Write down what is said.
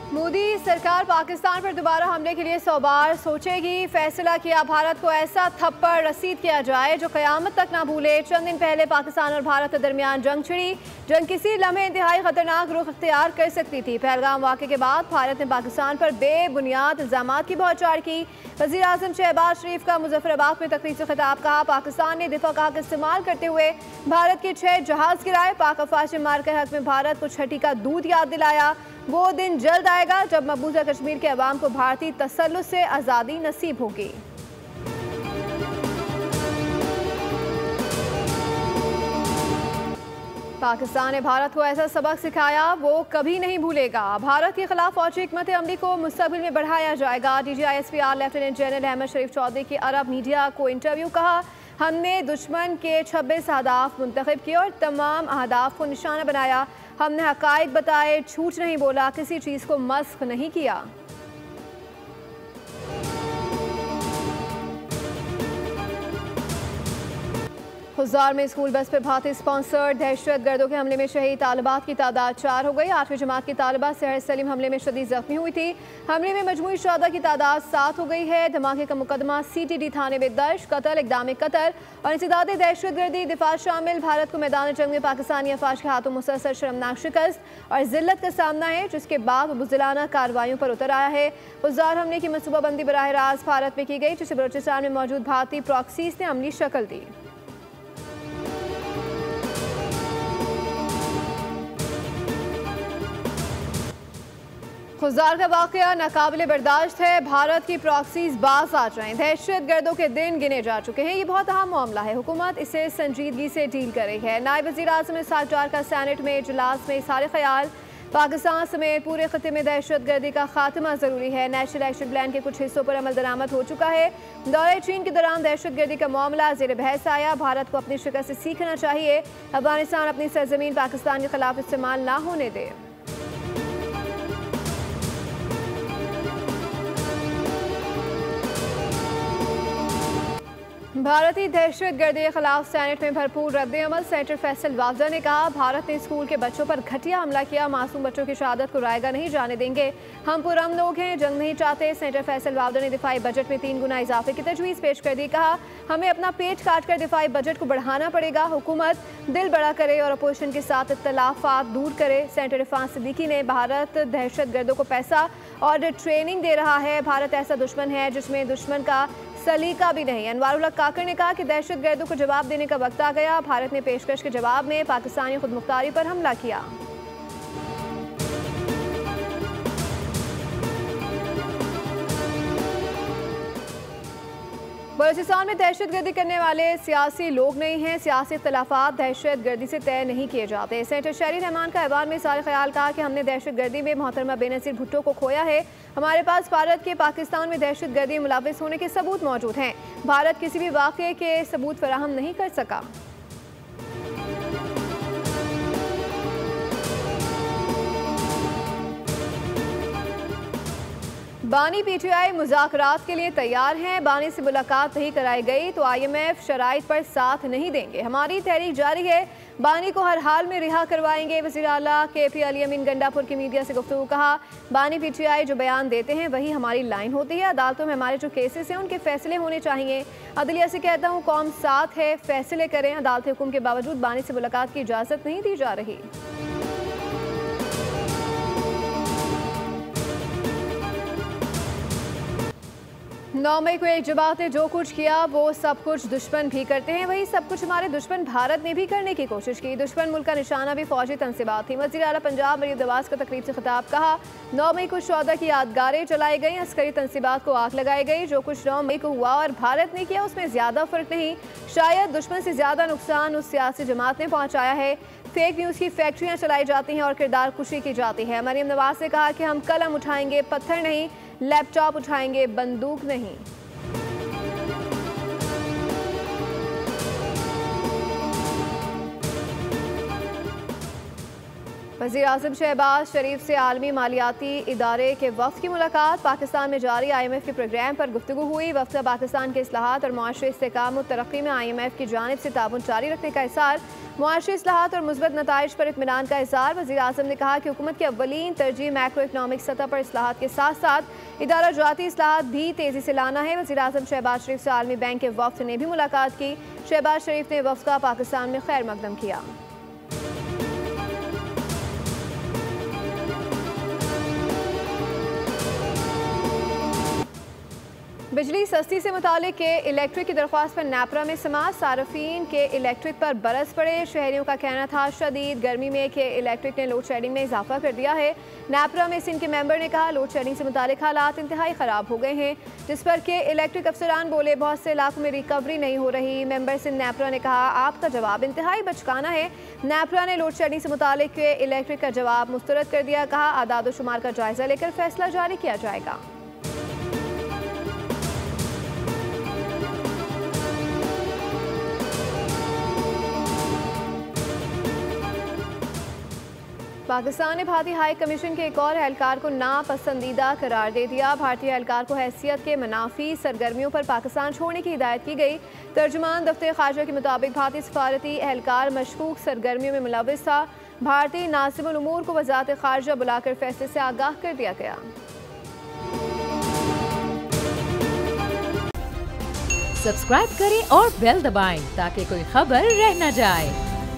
मोदी सरकार पाकिस्तान पर दोबारा हमले के लिए 100 बार सोचेगी। फैसला किया भारत को ऐसा थप्पड़ रसीद किया जाए जो क़यामत तक ना भूले। चंद दिन पहले पाकिस्तान और भारत के दरमियान जंग छिड़ी। जंग किसी लम्हे इंतहाई खतरनाक रुख अख्तियार कर सकती थी। पहलगाम वाक़े के बाद भारत ने पाकिस्तान पर बेबुनियाद इल्ज़ामात की बौछार की। वज़ीर आज़म शहबाज शरीफ का मुजफ्फराबाद में तकरीर से खिताब। कहा पाकिस्तान ने दिफा का हक इस्तेमाल करते हुए भारत के 6 जहाज़ गिराए। पाक अफवाज ने मार के हक में भारत को छठी का दूध याद दिलाया। वो दिन जल्द आएगा जब मकबूजा कश्मीर के अवाम को भारतीय तसल्लुत से आज़ादी नसीब होगी। पाकिस्तान ने भारत को ऐसा सबक सिखाया वो कभी नहीं भूलेगा। भारत के खिलाफ फौजी हिकमत अमली को मुस्तकबिल में बढ़ाया जाएगा। DGISPR लेफ्टिनेंट जनरल अहमद शरीफ चौधरी की अरब मीडिया को इंटरव्यू। कहा हमने दुश्मन के 26 अहदाफ मुंतखब किए और तमाम अहदाफ को निशाना बनाया। हमने हकायक बताए, झूठ नहीं बोला, किसी चीज़ को मस्ख नहीं किया। खुजार में स्कूल बस पर भारतीय स्पॉन्सर्ड दहशत गर्दों के हमले में शहीद तालिबात की तादाद 4 हो गई। 8वीं जमात की तालिबा सहर सलीम हमले में शदीद जख्मी हुई थी। हमले में मजमूई शुहदा की तादाद 7 हो गई है। धमाके का मुकदमा CTD थाने में दर्ज। कत्ल, इक़दाम कत्ल और इंसदाद दहशत गर्दी दिफा शामिल। भारत को मैदान जंग में पाकिस्तानी अफवाज के हाथों मुसलसल शर्मनाक शिकस्त और जिल्लत का सामना है, जिसके बाद बुज़दिलाना कार्रवाइयों पर उतर आया है। खुजार हमले की मनसूबाबंदी बराह रास्त भारत में की गई, जिसे बलूचिस्तान में मौजूद भारतीय प्रॉक्सीज ने अमली शक्ल दी। खुजार का वाक़या नाकाबिले बर्दाश्त है। भारत की प्रॉक्सीज बाज आ जाएं। दहशत गर्दों के दिन गिने जा चुके हैं। ये बहुत अहम मामला है। हुकूमत इसे संजीदगी से डील कर रही है। नायब वज़ीर आज़म इस्हाक़ डार का सेनेट में इजलास में इज़हार ख्याल। पाकिस्तान समेत पूरे खत्ते में दहशत गर्दी का खात्मा ज़रूरी है। नेशनल एक्शन प्लान के कुछ हिस्सों पर अमल दरामद हो चुका है। दौरे चीन के दौरान दहशत गर्दी का मामला ज़ेर बहस आया। भारत को अपनी शिकस्त से सीखना चाहिए। अफगानिस्तान अपनी सरजमीन पाकिस्तान के खिलाफ इस्तेमाल ना होने दे। भारतीय दहशत गर्दी के खिलाफ सेनेट में भरपूर रद्द-ए-अमल। सेनेटर फैसल वावदा ने कहा भारत ने स्कूल के बच्चों पर घटिया हमला किया। मासूम बच्चों की शहादत को रायगा नहीं जाने देंगे। हम पुरअमन लोग हैं, जंग नहीं चाहते। सेनेटर फैसल वावदा ने दिफाई बजट में 3 गुना इजाफे की तजवीज़ पेश कर दी। कहा हमें अपना पेट काट कर दिफाई बजट को बढ़ाना पड़ेगा। हुकूमत दिल बड़ा करे और अपोजिशन के साथ इख्तलाफात दूर करे। सेनेटर इरफान सिद्दीकी ने भारत दहशत गर्दों को पैसा और ट्रेनिंग दे रहा है। भारत ऐसा दुश्मन है जिसमें दुश्मन का सलीका भी नहीं। अनवारुल हक काकर ने कहा कि दहशत गर्दों को जवाब देने का वक्त आ गया। भारत ने पेशकश के जवाब में पाकिस्तानी खुदमुख्तारी पर हमला किया। बलूचिस्तान में दहशत गर्दी करने वाले सियासी लोग नहीं हैं। सियासी इख्तलाफात दहशत गर्दी से तय नहीं किए जाते। सेनेटर शहरी रहमान का ऐवान में इज़हार ख्याल। कहा कि हमने दहशत गर्दी में मोहतरमा बेनज़ीर भुट्टो को खोया है। हमारे पास भारत के पाकिस्तान में दहशत गर्दी में मुलव्वस होने के सबूत मौजूद हैं। भारत किसी भी वाक़े के सबूत फराहम नहीं कर सका। बानी PTI मुज़ाकरात के लिए तैयार हैं। बानी से मुलाकात नहीं कराई गई तो IMF शराइत पर साथ नहीं देंगे। हमारी तहरीक जारी है। बानी को हर हाल में रिहा करवाएंगे। वज़ीर आला KP अली अमीन गंडापुर की मीडिया से गुफ्तगू। कहा बानी PTI जो बयान देते हैं वही हमारी लाइन होती है। अदालतों में हमारे जो केसेस हैं उनके फैसले होने चाहिए। अदलिया से कहता हूँ कौम साथ है, फैसले करें। अदालती हुक्म के बावजूद बानी से मुलाकात की इजाज़त नहीं दी जा रही। 9 मई को एक जमात ने जो कुछ किया वो सब कुछ दुश्मन भी करते हैं। वही सब कुछ हमारे दुश्मन भारत ने भी करने की कोशिश की। दुश्मन मुल्क का निशाना भी फौजी तनसीबात थी। वज़ीर आला पंजाब मरीम नवाज का तकरीब से खिताब। कहा 9 मई को शोहदा की यादगारें जलाई गई, अस्करी तनसीबात को आग लगाई गई। जो कुछ 9 मई को हुआ और भारत ने किया उसमें ज़्यादा फ़र्क नहीं, शायद दुश्मन से ज़्यादा नुकसान उस सियासी जमात ने पहुँचाया है। फेक न्यूज़ की फैक्ट्रियाँ चलाई जाती हैं और किरदार कुशी की जाती है। मरीम नवाज ने कहा कि हम कलम उठाएंगे, पत्थर नहीं, लैपटॉप उठाएंगे, बंदूक नहीं। वज़ीर-ए-आज़म शहबाज शरीफ से आलमी मालियाती इदारे के वफ़द की मुलाकात। पाकिस्तान में जारी IMF के प्रोग्राम पर गुफ्तगू हुई। वफ़द का पाकिस्तान के इस्लाहात और मुआशरी इस्तेहकाम और तरक्की में IMF की जानिब से ताउन जारी रखने का इज़हार। मुआशरी इस्लाहात और मुस्बत नताइज पर इत्मीनान का इज़हार। वज़ीर-ए-आज़म ने कहा कि हुकूमत की अव्वलीन तरजीह मैक्रो इकनॉमिक सतह पर इस्लाहात के साथ साथ इदारा जाती इस्लाहात भी तेज़ी से लाना है। वज़ीर-ए-आज़म शहबाज शरीफ से आलमी बैंक के वफ़द ने भी मुलाकात की। शहबाज शरीफ ने वफ़द का पाकिस्तान में खैर मकदम किया। बिजली सस्ती से मुतालिक के इलेक्ट्रिक की दरख्वास्त पर नेपरा में समाअत। सार्फिन के इलेक्ट्रिक पर बरस पड़े। शहरियों का कहना था शदीद गर्मी में के इलेक्ट्रिक ने लोड शेडिंग में इजाफा कर दिया है। नेपरा में सिंध के मेंबर ने कहा लोड शेडिंग से मुतालिक हालात इंतहाई ख़राब हो गए हैं, जिस पर के इलेक्ट्रिक अफसरान बोले बहुत से इलाकों में रिकवरी नहीं हो रही। मेंबर सिंध नेपरा ने कहा आपका जवाब इंतहाई बचकाना है। नेपरा ने लोड शेडिंग से मुतालिक के इलेक्ट्रिक का जवाब मुस्तरद कर दिया। कहा आदाद शुमार का जायजा लेकर फैसला जारी किया जाएगा। पाकिस्तान ने भारतीय हाई कमीशन के एक और एहलकार को नापसंदीदा करार दे दिया। भारतीय एहलकार को हैसियत के मनाफी सरगर्मियों पर पाकिस्तान छोड़ने की हिदायत की गई। तर्जुमान दफ्तर खारजा के मुताबिक भारतीय सफारती एहलकार मशकूक सरगर्मियों में मुलव्वस था। भारतीय नासिबुल उमूर को वजारत खारजा बुलाकर फैसले से आगाह कर दिया गया। सब्सक्राइब करें और बेल दबाएं ताकि कोई खबर रह न जाए।